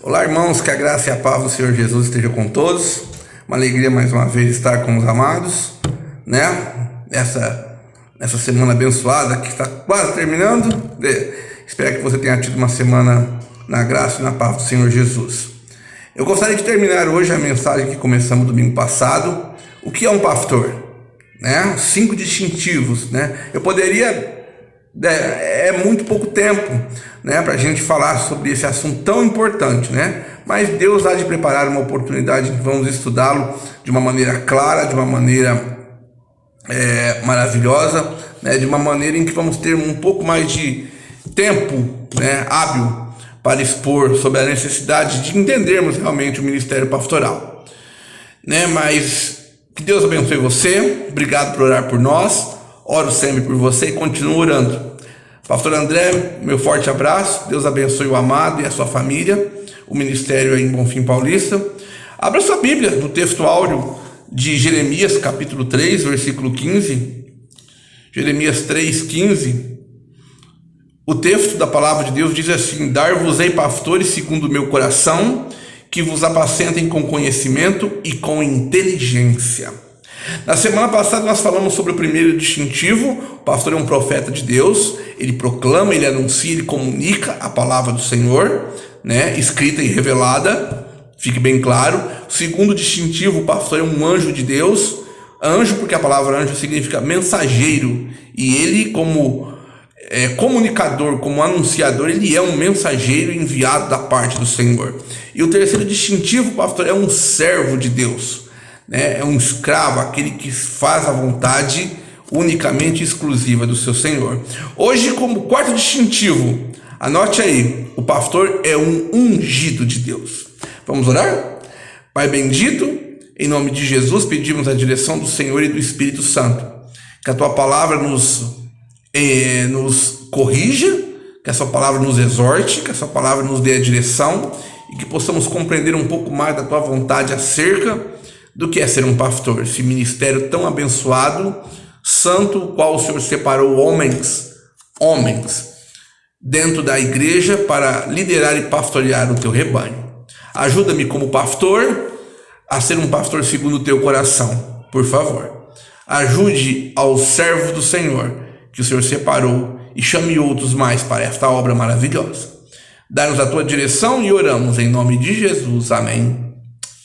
Olá, irmãos, que a graça e a paz do Senhor Jesus esteja com todos. Uma alegria mais uma vez estar com os amados, né? Essa semana abençoada que está quase terminando. Espero que você tenha tido uma semana na graça e na paz do Senhor Jesus. Eu gostaria de terminar hoje a mensagem que começamos domingo passado. O que é um pastor? Né? 5 distintivos, né? Eu poderia... É muito pouco tempo, né, para a gente falar sobre esse assunto tão importante, né? Mas Deus há de preparar uma oportunidade que vamos estudá-lo de uma maneira clara, de uma maneira maravilhosa, né? De uma maneira em que vamos ter um pouco mais de tempo, né, hábil para expor sobre a necessidade de entendermos realmente o ministério pastoral, né? Mas que Deus abençoe você. Obrigado por orar por nós. Oro sempre por você e continuo orando. Pastor André, meu forte abraço. Deus abençoe o amado e a sua família. O ministério é em Bonfim Paulista. Abra sua Bíblia no texto áureo de Jeremias, capítulo 3, versículo 15. Jeremias 3, 15. O texto da palavra de Deus diz assim: Dar-vos-ei pastores segundo o meu coração, que vos apacentem com conhecimento e com inteligência. Na semana passada nós falamos sobre o primeiro distintivo. O pastor é um profeta de Deus. Ele proclama, ele anuncia, ele comunica a palavra do Senhor, né, escrita e revelada. Fique bem claro. O segundo distintivo, o pastor é um anjo de Deus. Anjo porque a palavra anjo significa mensageiro. E ele, como comunicador, como anunciador, ele é um mensageiro enviado da parte do Senhor. E o terceiro distintivo, o pastor é um servo de Deus. É um escravo, aquele que faz a vontade unicamente exclusiva do seu Senhor. Hoje, como quarto distintivo, anote aí: o pastor é um ungido de Deus. Vamos orar? Pai bendito, em nome de Jesus, pedimos a direção do Senhor e do Espírito Santo, que a tua palavra nos corrija, que a sua palavra nos exorte, que a sua palavra nos dê a direção e que possamos compreender um pouco mais da tua vontade acerca do que é ser um pastor, esse ministério tão abençoado, santo, o qual o Senhor separou homens dentro da igreja para liderar e pastorear o teu rebanho. Ajuda-me como pastor a ser um pastor segundo o teu coração, por favor. Ajude aos servos do Senhor que o Senhor separou e chame outros mais para esta obra maravilhosa. Dá-nos a tua direção e oramos em nome de Jesus. Amém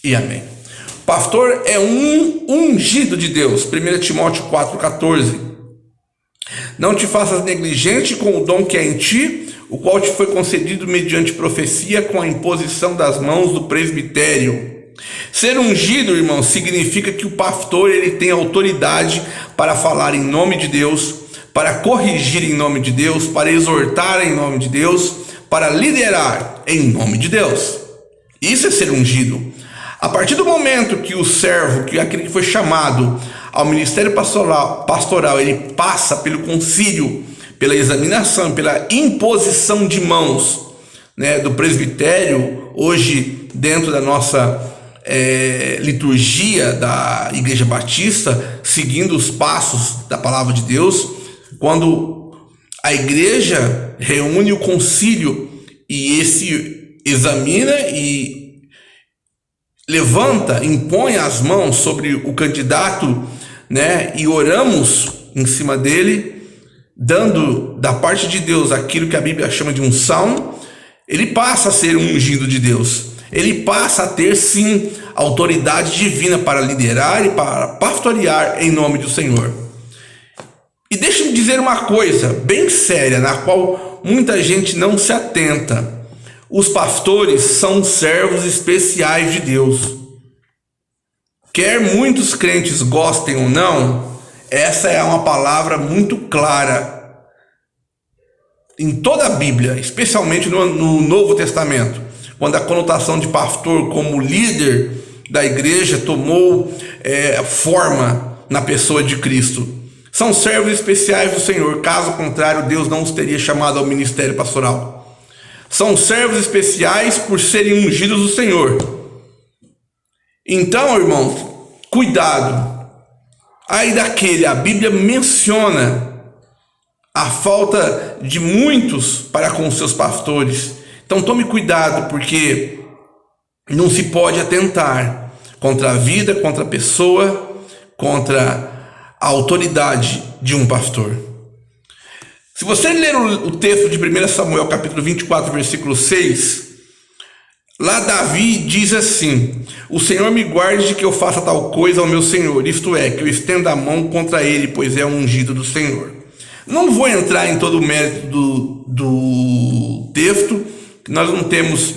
e amém. Pastor é um ungido de Deus. 1 Timóteo 4,14. Não te faças negligente com o dom que é em ti, o qual te foi concedido mediante profecia com a imposição das mãos do presbitério. Ser ungido, irmão, significa que o pastor ele tem autoridade para falar em nome de Deus, para corrigir em nome de Deus, para exortar em nome de Deus, para liderar em nome de Deus. Isso é ser ungido. A partir do momento que o servo, que é aquele que foi chamado ao ministério pastoral, ele passa pelo concílio, pela examinação, pela imposição de mãos, né, do presbitério, hoje dentro da nossa liturgia da Igreja Batista, seguindo os passos da palavra de Deus, quando a igreja reúne o concílio e esse examina e levanta, impõe as mãos sobre o candidato, né, e oramos em cima dele, dando da parte de Deus aquilo que a Bíblia chama de unção, ele passa a ser um ungido de Deus. Ele passa a ter, sim, autoridade divina para liderar e para pastorear em nome do Senhor. E deixa-me dizer uma coisa bem séria, na qual muita gente não se atenta. Os pastores são servos especiais de Deus. Quer muitos crentes gostem ou não, essa é uma palavra muito clara em toda a Bíblia, especialmente no Novo Testamento, quando a conotação de pastor como líder da igreja tomou forma na pessoa de Cristo. São servos especiais do Senhor, caso contrário, Deus não os teria chamado ao ministério pastoral. São servos especiais por serem ungidos do Senhor. Então, irmãos, cuidado. Aí daquele, a Bíblia menciona a falta de muitos para com seus pastores. Então tome cuidado, porque não se pode atentar contra a vida, contra a pessoa, contra a autoridade de um pastor. Se você ler o texto de 1 Samuel capítulo 24, versículo 6, lá Davi diz assim: o Senhor me guarde de que eu faça tal coisa ao meu Senhor, isto é, que eu estenda a mão contra ele, pois é o ungido do Senhor. Não vou entrar em todo o mérito do texto, que nós não temos,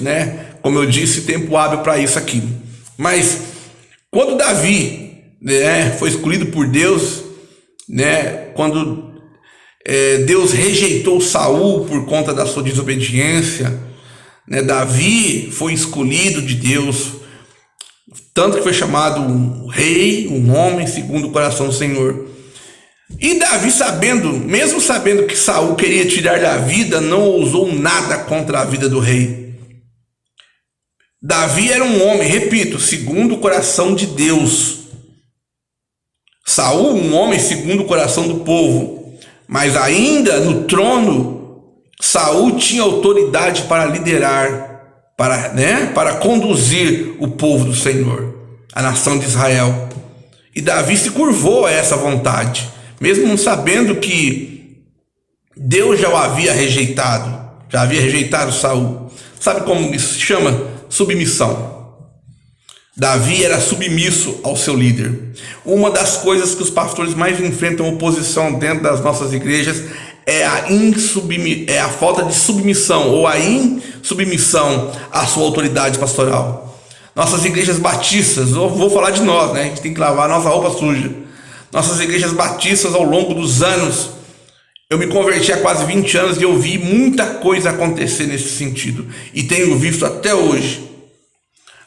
como eu disse, tempo hábil para isso aqui. Mas quando Davi, foi escolhido por Deus, quando Deus rejeitou Saul por conta da sua desobediência, Davi foi escolhido de Deus, tanto que foi chamado um rei, um homem segundo o coração do Senhor. E Davi, mesmo sabendo que Saul queria tirar da vida, não ousou nada contra a vida do rei. Davi era um homem, repito, segundo o coração de Deus. Saul, um homem segundo o coração do povo. Mas ainda no trono, Saul tinha autoridade para liderar, para conduzir o povo do Senhor, a nação de Israel. E Davi se curvou a essa vontade, mesmo sabendo que Deus já o havia rejeitado, Saul. Sabe como isso se chama? Submissão. Davi era submisso ao seu líder. Uma das coisas que os pastores mais enfrentam oposição dentro das nossas igrejas é a falta de submissão ou a insubmissão à sua autoridade pastoral. Nossas igrejas batistas, eu vou falar de nós, a gente tem que lavar a nossa roupa suja. Nossas igrejas batistas, ao longo dos anos, eu me converti há quase 20 anos e eu vi muita coisa acontecer nesse sentido, e tenho visto até hoje.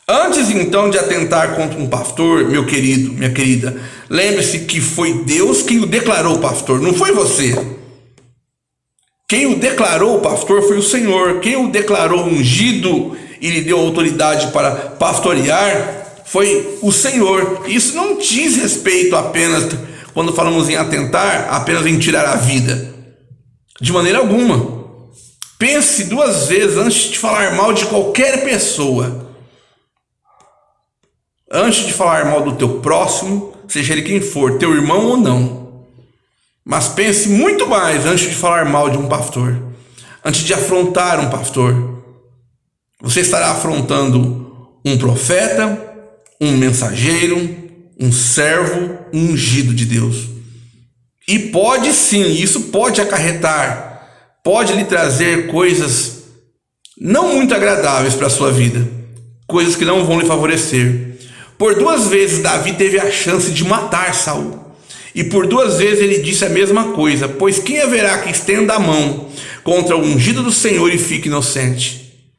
Antes então de atentar contra um pastor, meu querido, minha querida, lembre-se que foi Deus quem o declarou pastor, não foi você. Quem o declarou pastor foi o Senhor. Quem o declarou ungido e lhe deu autoridade para pastorear foi o Senhor. Isso não diz respeito apenas, quando falamos em atentar, apenas em tirar a vida. De maneira alguma. Pense duas vezes antes de falar mal de qualquer pessoa. Antes de falar mal do teu próximo, seja ele quem for, teu irmão ou não. Mas pense muito mais antes de falar mal de um pastor, antes de afrontar um pastor. Você estará afrontando um profeta, um mensageiro, um servo, um ungido de Deus. E pode sim, isso pode acarretar, pode lhe trazer coisas não muito agradáveis para a sua vida, coisas que não vão lhe favorecer. Por 2 vezes Davi teve a chance de matar Saul. E por 2 vezes ele disse a mesma coisa: pois quem haverá que estenda a mão contra o ungido do Senhor e fique inocente?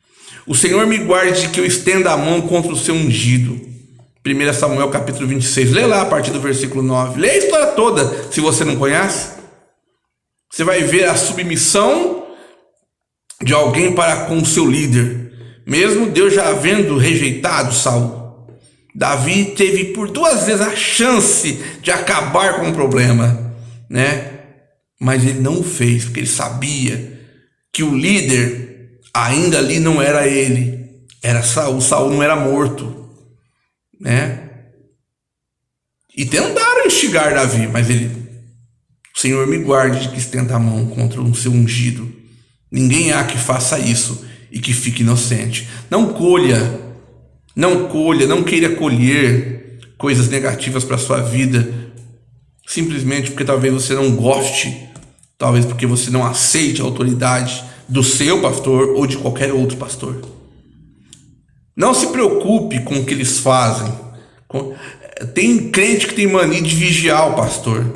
O Senhor me guarde de que eu estenda a mão contra o seu ungido. 1 Samuel capítulo 26, lê lá a partir do versículo 9. Lê a história toda, se você não conhece. Você vai ver a submissão de alguém para com o seu líder, mesmo Deus já havendo rejeitado Saul. Davi teve por 2 vezes a chance de acabar com o problema, mas ele não o fez, porque ele sabia que o líder ainda ali não era ele, era Saul. Saul não era morto, e tentaram instigar Davi, mas o Senhor me guarde de que estenda a mão contra o seu ungido. Ninguém há que faça isso e que fique inocente. Não queira colher coisas negativas para a sua vida, simplesmente porque talvez você não goste, talvez porque você não aceite a autoridade do seu pastor ou de qualquer outro pastor. Não se preocupe com o que eles fazem. Tem crente que tem mania de vigiar o pastor,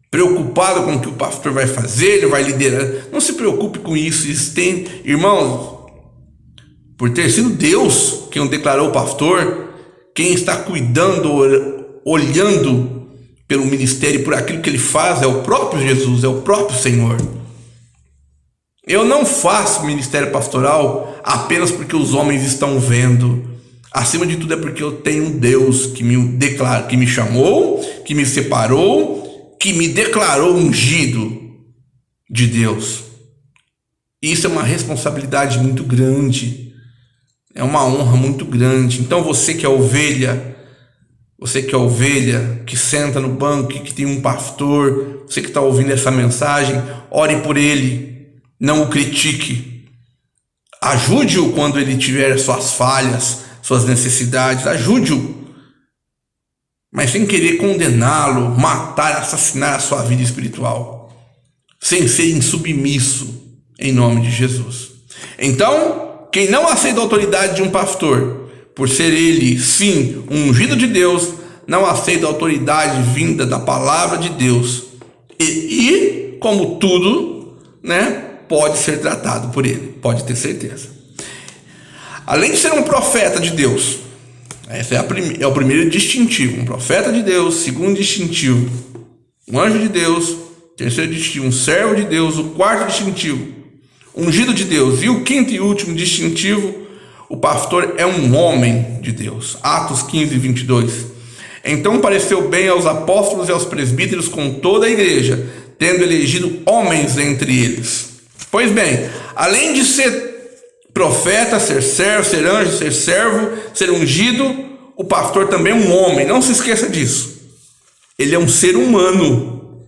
preocupado com o que o pastor vai fazer, ele vai liderar. Não se preocupe com isso. Irmãos, por ter sido Deus quem o declarou pastor, quem está cuidando, olhando pelo ministério, por aquilo que ele faz, é o próprio Jesus, é o próprio Senhor. Eu não faço ministério pastoral apenas porque os homens estão vendo. Acima de tudo é porque eu tenho um Deus que me chamou, que me separou, que me declarou ungido de Deus. Isso é uma responsabilidade muito grande. É uma honra muito grande. Então você que é ovelha, que senta no banco, que tem um pastor, você que está ouvindo essa mensagem, ore por ele, não o critique. Ajude-o quando ele tiver suas falhas, suas necessidades, ajude-o. Mas sem querer condená-lo, matar, assassinar a sua vida espiritual. Sem ser insubmisso, em nome de Jesus. Então, quem não aceita a autoridade de um pastor, por ser ele, sim, um ungido de Deus, não aceita a autoridade vinda da palavra de Deus. E como tudo, pode ser tratado por ele, pode ter certeza. Além de ser um profeta de Deus, esse é o primeiro distintivo, um profeta de Deus. Segundo distintivo, um anjo de Deus. Terceiro distintivo, um servo de Deus. O quarto distintivo, ungido de Deus. E o quinto e último distintivo, o pastor é um homem de Deus. Atos 15, 22. Então pareceu bem aos apóstolos e aos presbíteros com toda a igreja, tendo elegido homens entre eles. Pois bem, além de ser profeta, ser servo, ser anjo, ser servo, ser ungido, o pastor também é um homem. Não se esqueça disso. Ele é um ser humano.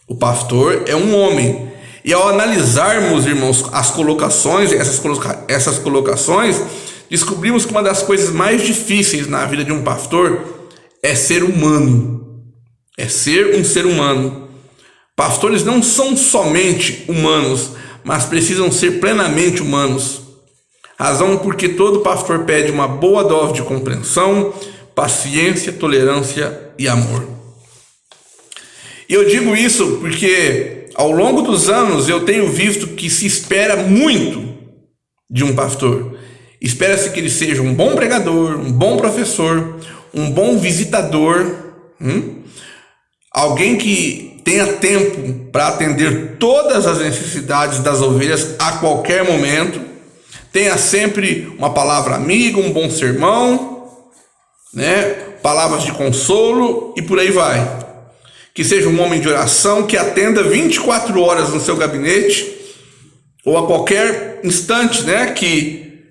O pastor é um homem. E ao analisarmos, irmãos, as colocações, essas colocações, descobrimos que uma das coisas mais difíceis na vida de um pastor é ser humano. É ser um ser humano. Pastores não são somente humanos, mas precisam ser plenamente humanos. Razão porque todo pastor pede uma boa dose de compreensão, paciência, tolerância e amor. E eu digo isso porque ao longo dos anos eu tenho visto que se espera muito de um pastor. Espera-se que ele seja um bom pregador, um bom professor, um bom visitador, alguém que tenha tempo para atender todas as necessidades das ovelhas a qualquer momento, tenha sempre uma palavra amiga, um bom sermão, palavras de consolo e por aí vai. Que seja um homem de oração, que atenda 24 horas no seu gabinete ou a qualquer instante, que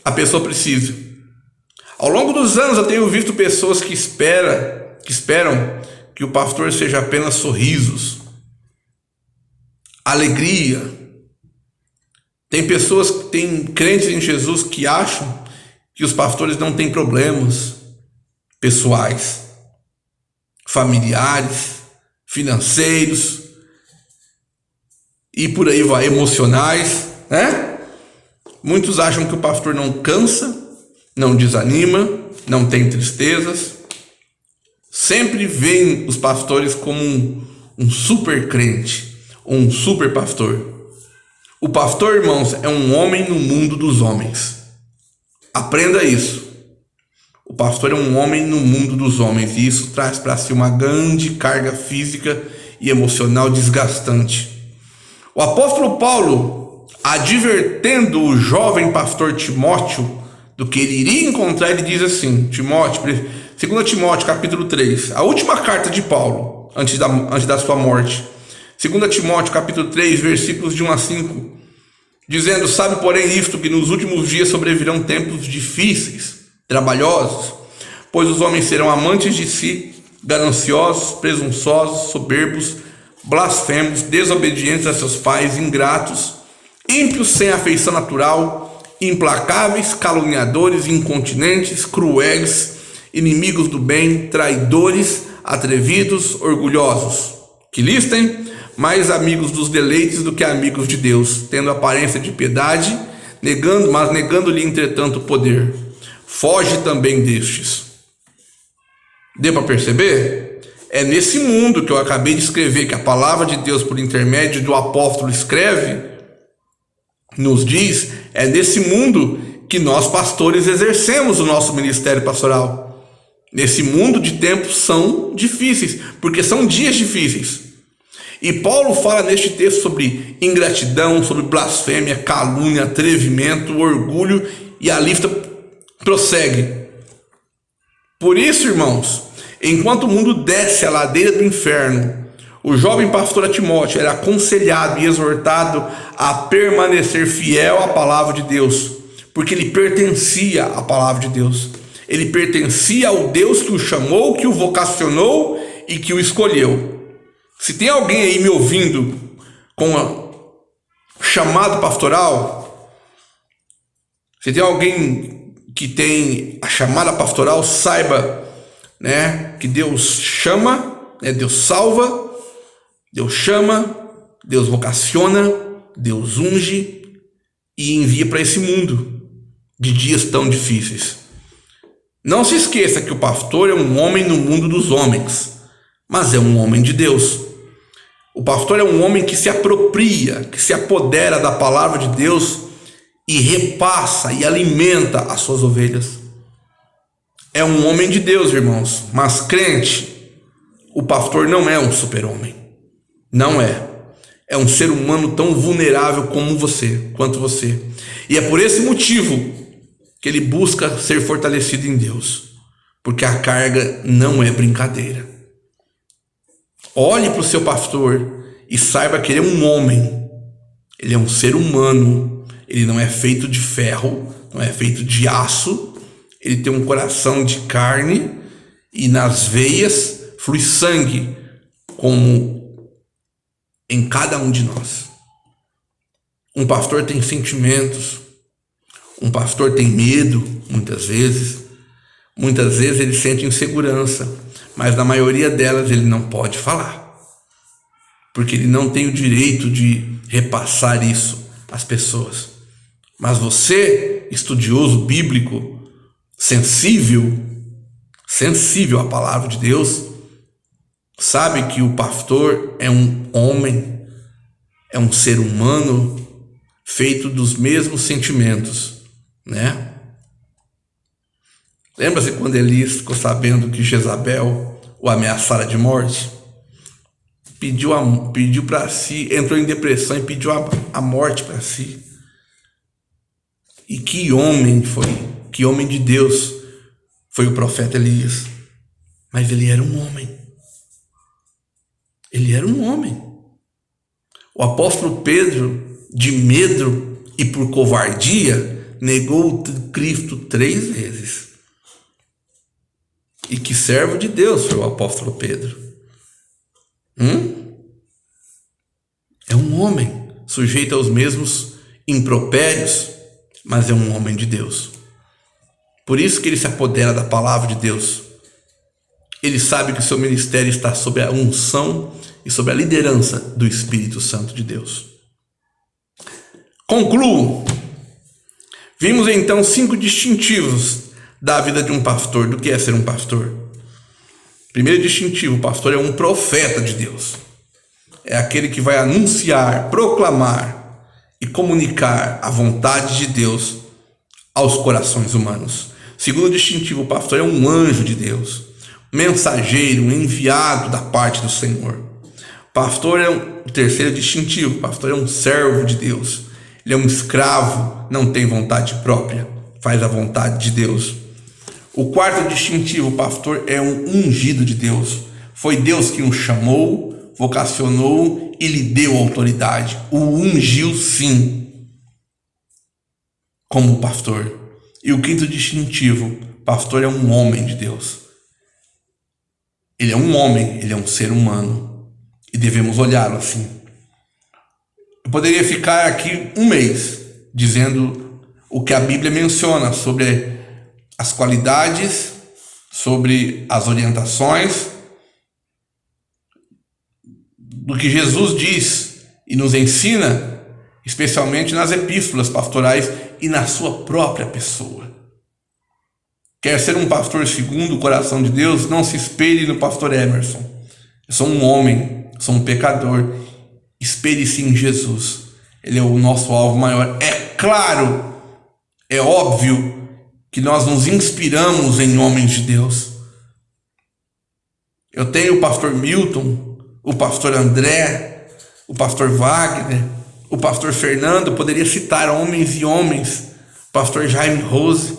a pessoa precisa. Ao longo dos anos eu tenho visto pessoas que esperam que o pastor seja apenas sorrisos, alegria. Tem pessoas, tem crentes em Jesus que acham que os pastores não têm problemas pessoais, familiares, financeiros e por aí vai, emocionais, Muitos acham que o pastor não cansa, não desanima, não tem tristezas. Sempre veem os pastores como um super crente, um super pastor. O pastor, irmãos, é um homem no mundo dos homens. Aprenda isso. O pastor é um homem no mundo dos homens, e isso traz para si uma grande carga física e emocional desgastante. O apóstolo Paulo, advertendo o jovem pastor Timóteo do que ele iria encontrar, ele diz assim, 2 Timóteo capítulo 3, a última carta de Paulo, antes da sua morte. 2 Timóteo capítulo 3, versículos de 1 a 5, dizendo: sabe, porém, isto, que nos últimos dias sobrevirão tempos difíceis, trabalhosos, pois os homens serão amantes de si, gananciosos, presunçosos, soberbos, blasfemos, desobedientes a seus pais, ingratos, ímpios sem afeição natural, implacáveis, caluniadores, incontinentes, cruéis, inimigos do bem, traidores, atrevidos, orgulhosos, que listem mais amigos dos deleites do que amigos de Deus, tendo aparência de piedade, negando-lhe entretanto o poder. Foge também destes. Deu para perceber? É nesse mundo que eu acabei de escrever, que a palavra de Deus, por intermédio do apóstolo, escreve, nos diz, é nesse mundo que nós pastores exercemos o nosso ministério pastoral. Nesse mundo de tempos são difíceis, porque são dias difíceis. E Paulo fala neste texto sobre ingratidão, sobre blasfêmia, calúnia, atrevimento, orgulho, e a lista prossegue. Por isso, irmãos, enquanto o mundo desce a ladeira do inferno, o jovem pastor Timóteo era aconselhado e exortado a permanecer fiel à palavra de Deus, porque ele pertencia à palavra de Deus. Ele pertencia ao Deus que o chamou, que o vocacionou e que o escolheu. Se tem alguém aí me ouvindo com chamado pastoral, se tem alguém que tem a chamada pastoral, saiba, né, que Deus chama, né, Deus salva, Deus chama, Deus vocaciona, Deus unge e envia para esse mundo de dias tão difíceis. Não se esqueça que o pastor é um homem no mundo dos homens, mas é um homem de Deus. O pastor é um homem que se apropria, que se apodera da palavra de Deus e repassa e alimenta as suas ovelhas. É um homem de Deus, irmãos, mas crente, o pastor não é um super-homem. Não é. É um ser humano tão vulnerável como você, quanto você. E é por esse motivo que ele busca ser fortalecido em Deus, porque a carga não é brincadeira. Olhe para o seu pastor e saiba que ele é um homem, ele é um ser humano, ele não é feito de ferro, não é feito de aço, ele tem um coração de carne e nas veias flui sangue, como em cada um de nós. Um pastor tem sentimentos, um pastor tem medo, muitas vezes ele sente insegurança, mas na maioria delas ele não pode falar, porque ele não tem o direito de repassar isso às pessoas. Mas você, estudioso bíblico, sensível à palavra de Deus, sabe que o pastor é um homem, é um ser humano feito dos mesmos sentimentos, né? Lembra-se quando Elias ficou sabendo que Jezabel o ameaçara de morte? Pediu para si, entrou em depressão e pediu a morte para si. E que homem foi, que homem de Deus foi o profeta Elias. Mas ele era um homem. Ele era um homem. O apóstolo Pedro, de medo e por covardia, negou Cristo 3 vezes. E que servo de Deus foi o apóstolo Pedro. É um homem sujeito aos mesmos impropérios, mas é um homem de Deus. Por isso que ele se apodera da palavra de Deus. Ele sabe que o seu ministério está sob a unção e sob a liderança do Espírito Santo de Deus. Concluo. Vimos então 5 distintivos da vida de um pastor, do que é ser um pastor. Primeiro distintivo, o pastor é um profeta de Deus. É aquele que vai anunciar, proclamar e comunicar a vontade de Deus aos corações humanos. Segundo distintivo, o pastor é um anjo de Deus, mensageiro, um enviado da parte do Senhor. Pastor é o terceiro distintivo, o pastor é um servo de Deus. Ele é um escravo, não tem vontade própria, faz a vontade de Deus. O quarto distintivo, o pastor é um ungido de Deus. Foi Deus que o chamou, vocacionou e lhe deu autoridade. O ungiu sim, como pastor. E o quinto distintivo, pastor é um homem de Deus. Ele é um homem, ele é um ser humano. E devemos olhá-lo assim. Eu poderia ficar aqui um mês dizendo o que a Bíblia menciona sobre as qualidades, sobre as orientações, do que Jesus diz e nos ensina, especialmente nas epístolas pastorais e na sua própria pessoa. Quer ser um pastor segundo o coração de Deus? Não se espelhe no pastor Emerson. Eu sou um homem, sou um pecador. Espelhe-se em Jesus. Ele é o nosso alvo maior. É claro, é óbvio que nós nos inspiramos em homens de Deus. Eu tenho o pastor Milton, o pastor André, o pastor Wagner, o pastor Fernando, poderia citar homens e homens, o pastor Jaime Rose,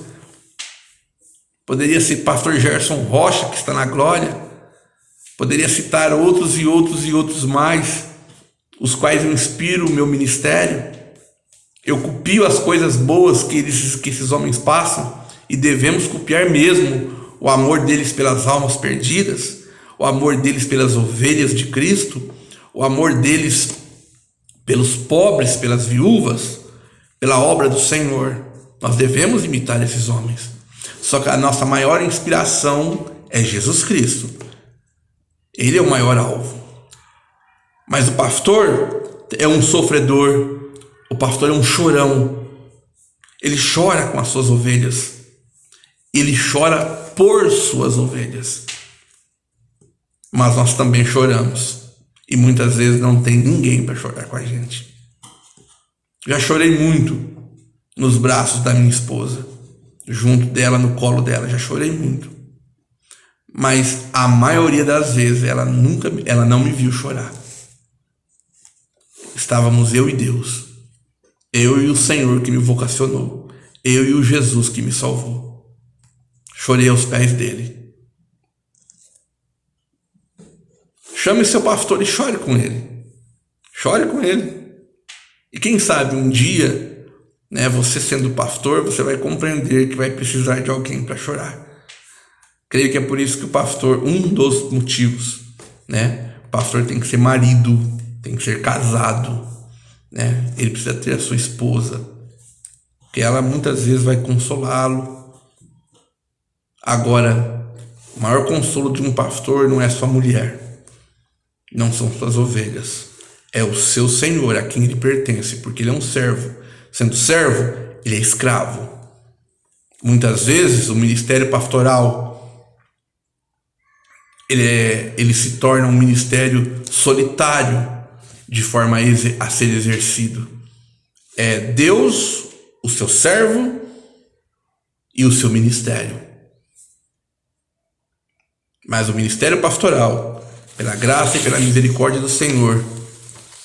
poderia citar o pastor Gerson Rocha, que está na glória, poderia citar outros e outros e outros mais, os quais eu inspiro o meu ministério. Eu copio as coisas boas que esses homens passam, e devemos copiar mesmo o amor deles pelas almas perdidas, o amor deles pelas ovelhas de Cristo, o amor deles pelos pobres, pelas viúvas, pela obra do Senhor. Nós devemos imitar esses homens. Só que a nossa maior inspiração é Jesus Cristo. Ele é o maior alvo. Mas o pastor é um sofredor, o pastor é um chorão. Ele chora com as suas ovelhas. Ele chora por suas ovelhas. Mas nós também choramos. E muitas vezes não tem ninguém para chorar com a gente. Já chorei muito nos braços da minha esposa, junto dela, no colo dela. Já chorei muito. Mas a maioria das vezes ela não me viu chorar. Estávamos eu e Deus. Eu e o Senhor que me vocacionou. Eu e o Jesus que me salvou. Chorei aos pés dele. Chame seu pastor e chore com ele. Chore com ele. E quem sabe um dia, você sendo pastor, você vai compreender que vai precisar de alguém para chorar. Creio que é por isso que o pastor, um dos motivos, o pastor tem que ser marido, tem que ser casado, ele precisa ter a sua esposa, que ela muitas vezes vai consolá-lo. Agora, o maior consolo de um pastor não é sua mulher, não são suas ovelhas, é o seu Senhor a quem ele pertence, porque ele é um servo. Sendo servo, ele é escravo. Muitas vezes o ministério pastoral ele se torna um ministério solitário de forma a ser exercido. É Deus, o seu servo e o seu ministério. Mas o ministério pastoral, pela graça e pela misericórdia do Senhor,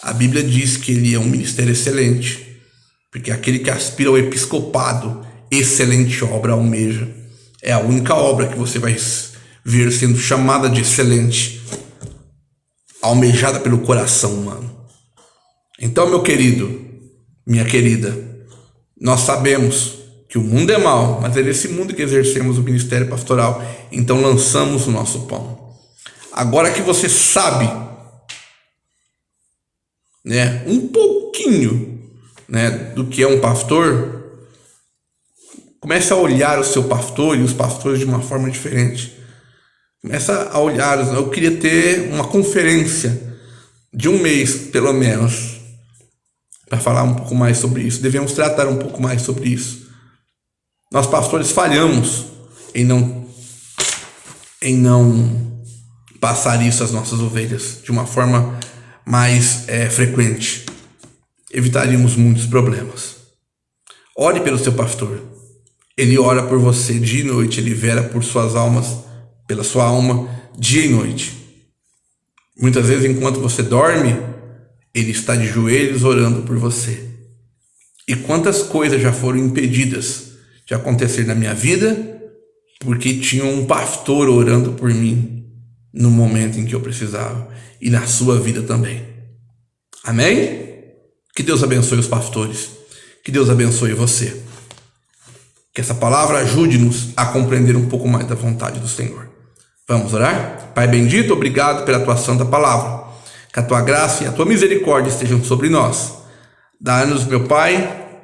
a Bíblia diz que ele é um ministério excelente, porque aquele que aspira ao episcopado, excelente obra almeja. É a única obra que você vai ver sendo chamada de excelente, almejada pelo coração humano. Então, meu querido, minha querida, nós sabemos que o mundo é mau, mas é nesse mundo que exercemos o ministério pastoral, então lançamos o nosso pão. Agora que você sabe, um pouquinho, do que é um pastor, comece a olhar o seu pastor e os pastores de uma forma diferente. Começa a olhar. Eu queria ter uma conferência de um mês, pelo menos, para falar um pouco mais sobre isso. Devemos tratar um pouco mais sobre isso. Nós pastores falhamos em não passar isso às nossas ovelhas de uma forma mais frequente. Evitaríamos muitos problemas. Ore pelo seu pastor. Ele ora por você dia e noite. Ele vela por suas almas, pela sua alma, dia e noite. Muitas vezes, enquanto você dorme, ele está de joelhos orando por você. E quantas coisas já foram impedidas de acontecer na minha vida porque tinha um pastor orando por mim no momento em que eu precisava, e na sua vida também. Amém? Que Deus abençoe os pastores. Que Deus abençoe você. Que essa palavra ajude-nos a compreender um pouco mais da vontade do Senhor. Vamos orar? Pai bendito, obrigado pela tua santa palavra. Que a tua graça e a tua misericórdia estejam sobre nós. Dá-nos, meu Pai,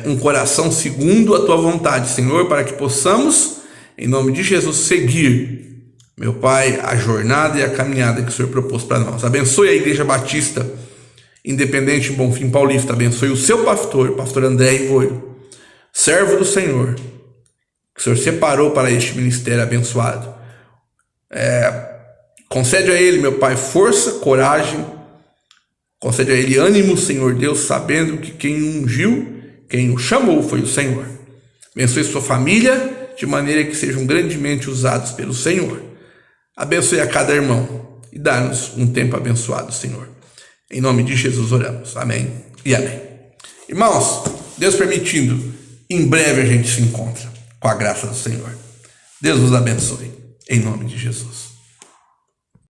um coração segundo a tua vontade, Senhor, para que possamos, em nome de Jesus, seguir, meu Pai, a jornada e a caminhada que o Senhor propôs para nós. Abençoe a Igreja Batista Independente em Bonfim Paulista. Abençoe o seu pastor, pastor André Rivoio, servo do Senhor, que o Senhor separou para este ministério abençoado. Concede a ele, meu Pai, força, coragem. Concede a ele ânimo, Senhor Deus, sabendo que quem o ungiu, quem o chamou foi o Senhor. Abençoe sua família, de maneira que sejam grandemente usados pelo Senhor. Abençoe a cada irmão e dá-nos um tempo abençoado, Senhor. Em nome de Jesus oramos. Amém e amém. Irmãos, Deus permitindo, em breve a gente se encontra com a graça do Senhor. Deus nos abençoe. Em nome de Jesus.